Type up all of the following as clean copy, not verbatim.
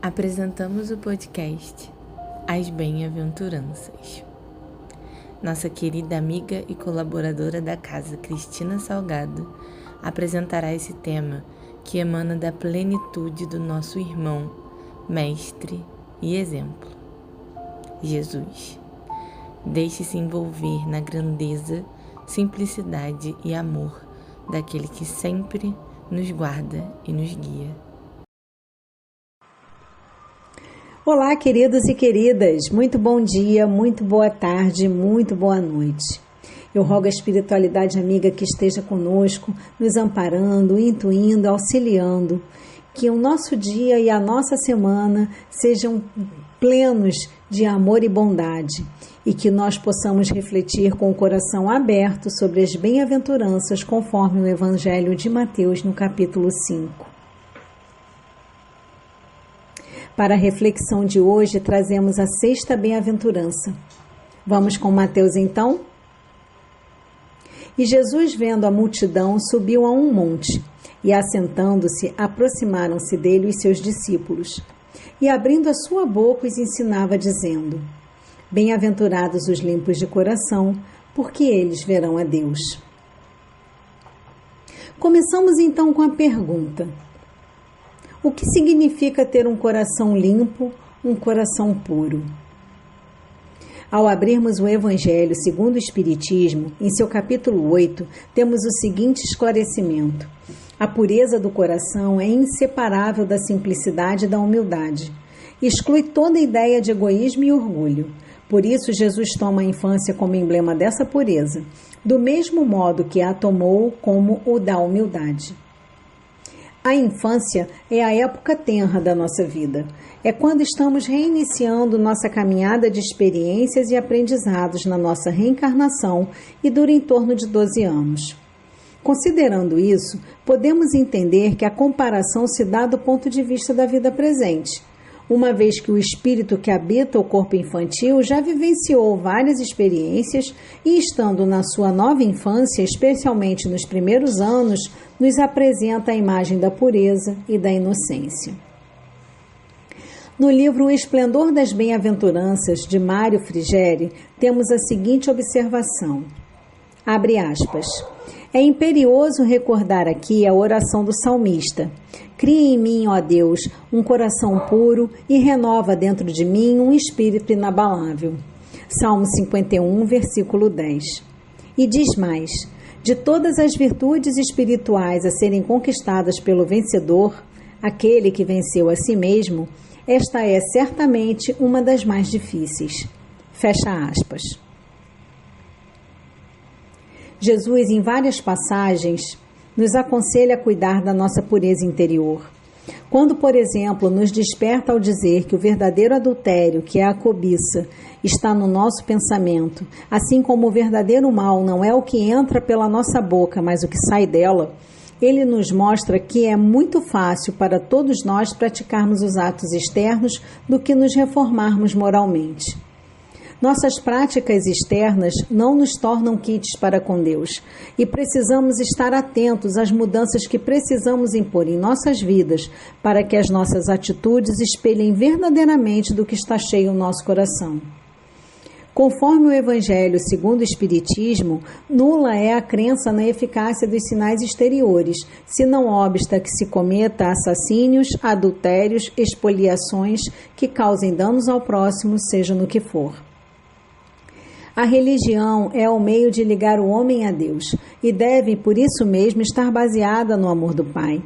apresentamos o podcast As Bem-aventuranças. Nossa querida amiga e colaboradora da casa, Cristina Salgado, apresentará esse tema que emana da plenitude do nosso irmão, mestre e exemplo, Jesus. Deixe-se envolver na grandeza, simplicidade e amor daquele que sempre nos guarda e nos guia. Olá, queridos e queridas, muito bom dia, muito boa tarde, muito boa noite. Eu rogo a espiritualidade amiga que esteja conosco, nos amparando, intuindo, auxiliando, que o nosso dia e a nossa semana sejam plenos de amor e bondade e que nós possamos refletir com o coração aberto sobre as bem-aventuranças conforme o Evangelho de Mateus no capítulo 5. Para a reflexão de hoje, trazemos a sexta bem-aventurança. Vamos com Mateus então? E Jesus, vendo a multidão, subiu a um monte, e assentando-se, aproximaram-se dele os seus discípulos. E abrindo a sua boca, os ensinava, dizendo: Bem-aventurados os limpos de coração, porque eles verão a Deus. Começamos então com a pergunta: o que significa ter um coração limpo, um coração puro? Ao abrirmos o Evangelho segundo o Espiritismo, em seu capítulo 8, temos o seguinte esclarecimento: a pureza do coração é inseparável da simplicidade e da humildade. Exclui toda ideia de egoísmo e orgulho. Por isso, Jesus toma a infância como emblema dessa pureza, do mesmo modo que a tomou como o da humildade. A infância é a época tenra da nossa vida. É quando estamos reiniciando nossa caminhada de experiências e aprendizados na nossa reencarnação e dura em torno de 12 anos. Considerando isso, podemos entender que a comparação se dá do ponto de vista da vida presente, uma vez que o espírito que habita o corpo infantil já vivenciou várias experiências e, estando na sua nova infância, especialmente nos primeiros anos, nos apresenta a imagem da pureza e da inocência. No livro O Esplendor das Bem-aventuranças, de Mário Frigeri, temos a seguinte observação. Abre aspas. É imperioso recordar aqui a oração do salmista. Cria em mim, ó Deus, um coração puro e renova dentro de mim um espírito inabalável. Salmo 51, versículo 10. E diz mais: de todas as virtudes espirituais a serem conquistadas pelo vencedor, aquele que venceu a si mesmo, esta é certamente uma das mais difíceis. Fecha aspas. Jesus, em várias passagens, nos aconselha a cuidar da nossa pureza interior. Quando, por exemplo, nos desperta ao dizer que o verdadeiro adultério, que é a cobiça, está no nosso pensamento, assim como o verdadeiro mal não é o que entra pela nossa boca, mas o que sai dela, ele nos mostra que é muito fácil para todos nós praticarmos os atos externos do que nos reformarmos moralmente. Nossas práticas externas não nos tornam quites para com Deus e precisamos estar atentos às mudanças que precisamos impor em nossas vidas para que as nossas atitudes espelhem verdadeiramente do que está cheio o nosso coração. Conforme o Evangelho segundo o Espiritismo, nula é a crença na eficácia dos sinais exteriores, se não obsta que se cometa assassínios, adultérios, expoliações que causem danos ao próximo, seja no que for. A religião é o meio de ligar o homem a Deus e deve, por isso mesmo, estar baseada no amor do Pai.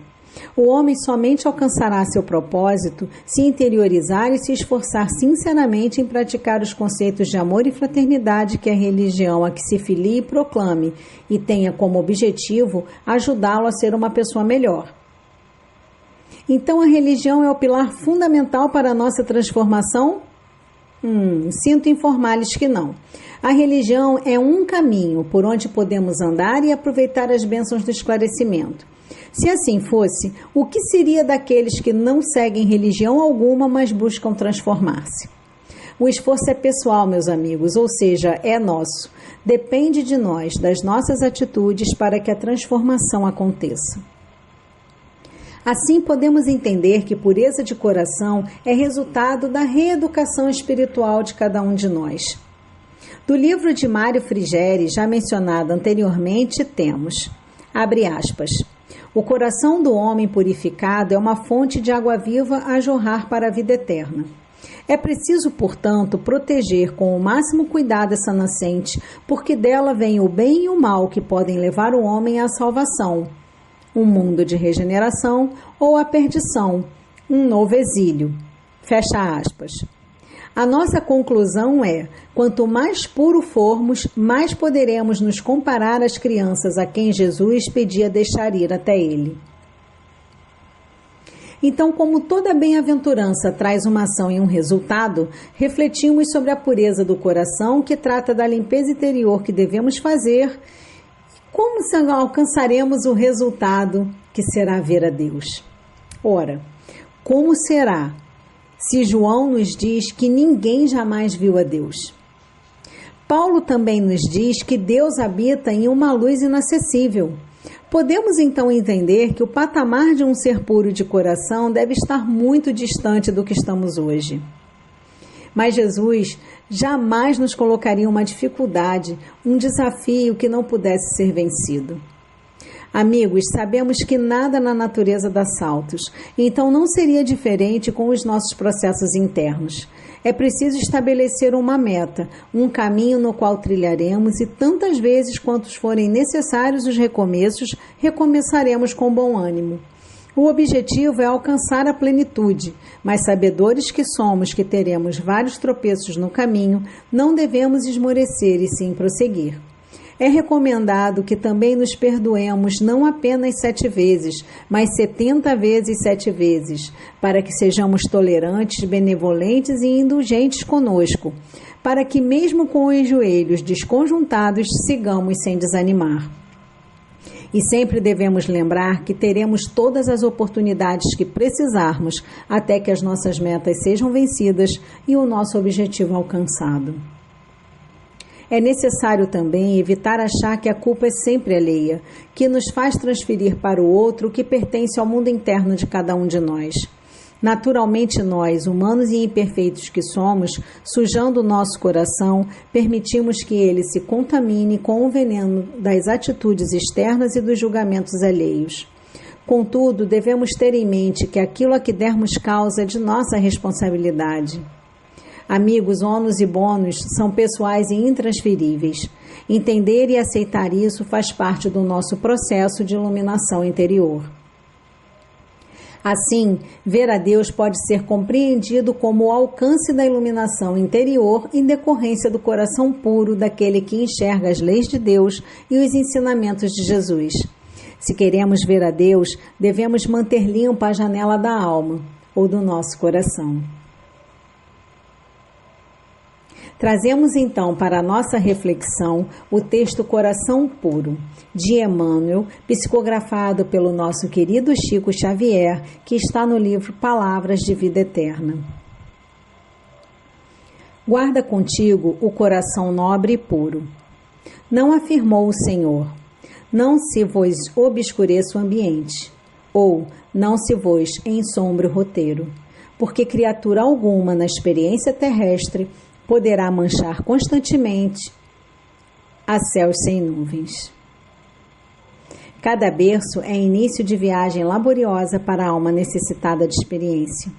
O homem somente alcançará seu propósito se interiorizar e se esforçar sinceramente em praticar os conceitos de amor e fraternidade que a religião a que se filie proclame e tenha como objetivo ajudá-lo a ser uma pessoa melhor. Então a religião é o pilar fundamental para a nossa transformação? Sinto informar-lhes que não. A religião é um caminho por onde podemos andar e aproveitar as bênçãos do esclarecimento. Se assim fosse, o que seria daqueles que não seguem religião alguma, mas buscam transformar-se? O esforço é pessoal, meus amigos, ou seja, é nosso. Depende de nós, das nossas atitudes, para que a transformação aconteça. Assim, podemos entender que pureza de coração é resultado da reeducação espiritual de cada um de nós. Do livro de Mário Frigeri, já mencionado anteriormente, temos, abre aspas, o coração do homem purificado é uma fonte de água viva a jorrar para a vida eterna. É preciso, portanto, proteger com o máximo cuidado essa nascente, porque dela vem o bem e o mal que podem levar o homem à salvação, um mundo de regeneração, ou à perdição, um novo exílio. Fecha aspas. A nossa conclusão é, quanto mais puro formos, mais poderemos nos comparar às crianças a quem Jesus pedia deixar ir até ele. Então, como toda bem-aventurança traz uma ação e um resultado, refletimos sobre a pureza do coração, que trata da limpeza interior que devemos fazer, como alcançaremos o resultado que será ver a Deus. Ora, como será se João nos diz que ninguém jamais viu a Deus? Paulo também nos diz que Deus habita em uma luz inacessível. Podemos então entender que o patamar de um ser puro de coração deve estar muito distante do que estamos hoje. Mas Jesus jamais nos colocaria uma dificuldade, um desafio que não pudesse ser vencido. Amigos, sabemos que nada na natureza dá saltos, então não seria diferente com os nossos processos internos. É preciso estabelecer uma meta, um caminho no qual trilharemos e tantas vezes quantos forem necessários os recomeços, recomeçaremos com bom ânimo. O objetivo é alcançar a plenitude, mas sabedores que somos que teremos vários tropeços no caminho, não devemos esmorecer e sim prosseguir. É recomendado que também nos perdoemos não apenas 7 vezes, mas 70 vezes 7 vezes, para que sejamos tolerantes, benevolentes e indulgentes conosco, para que mesmo com os joelhos desconjuntados sigamos sem desanimar. E sempre devemos lembrar que teremos todas as oportunidades que precisarmos até que as nossas metas sejam vencidas e o nosso objetivo alcançado. É necessário também evitar achar que a culpa é sempre alheia, que nos faz transferir para o outro o que pertence ao mundo interno de cada um de nós. Naturalmente nós, humanos e imperfeitos que somos, sujando o nosso coração, permitimos que ele se contamine com o veneno das atitudes externas e dos julgamentos alheios. Contudo, devemos ter em mente que aquilo a que dermos causa é de nossa responsabilidade. Amigos, ônus e bônus são pessoais e intransferíveis. Entender e aceitar isso faz parte do nosso processo de iluminação interior. Assim, ver a Deus pode ser compreendido como o alcance da iluminação interior em decorrência do coração puro daquele que enxerga as leis de Deus e os ensinamentos de Jesus. Se queremos ver a Deus, devemos manter limpa a janela da alma ou do nosso coração. Trazemos então para a nossa reflexão o texto Coração Puro, de Emmanuel, psicografado pelo nosso querido Chico Xavier, que está no livro Palavras de Vida Eterna. Guarda contigo o coração nobre e puro. Não afirmou o Senhor, não se vos obscureça o ambiente, ou não se vos ensombre o roteiro, porque criatura alguma na experiência terrestre poderá manchar constantemente a céus sem nuvens. Cada berço é início de viagem laboriosa para a alma necessitada de experiência.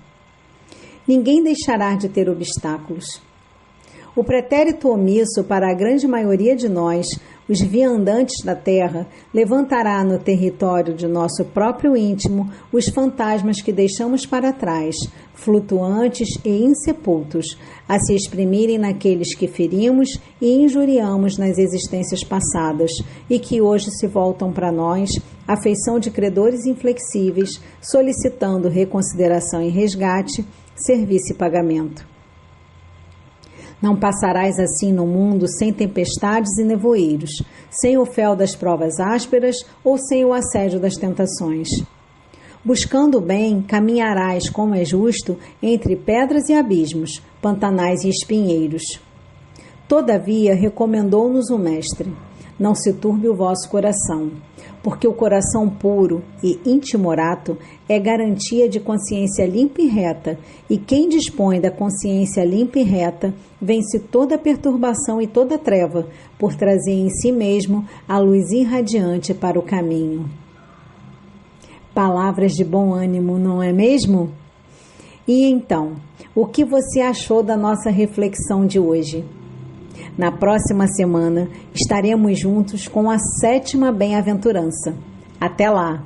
Ninguém deixará de ter obstáculos. O pretérito omisso para a grande maioria de nós, os viandantes da terra, levantará no território de nosso próprio íntimo os fantasmas que deixamos para trás, flutuantes e insepultos, a se exprimirem naqueles que ferimos e injuriamos nas existências passadas e que hoje se voltam para nós, à feição de credores inflexíveis, solicitando reconsideração e resgate, serviço e pagamento. Não passarás assim no mundo sem tempestades e nevoeiros, sem o fel das provas ásperas ou sem o assédio das tentações. Buscando o bem, caminharás, como é justo, entre pedras e abismos, pantanais e espinheiros. Todavia, recomendou-nos o Mestre: não se turbe o vosso coração, porque o coração puro e intimorato é garantia de consciência limpa e reta, e quem dispõe da consciência limpa e reta vence toda perturbação e toda treva, por trazer em si mesmo a luz irradiante para o caminho. Palavras de bom ânimo, não é mesmo? E então, o que você achou da nossa reflexão de hoje? Na próxima semana estaremos juntos com a 7ª bem-aventurança. Até lá!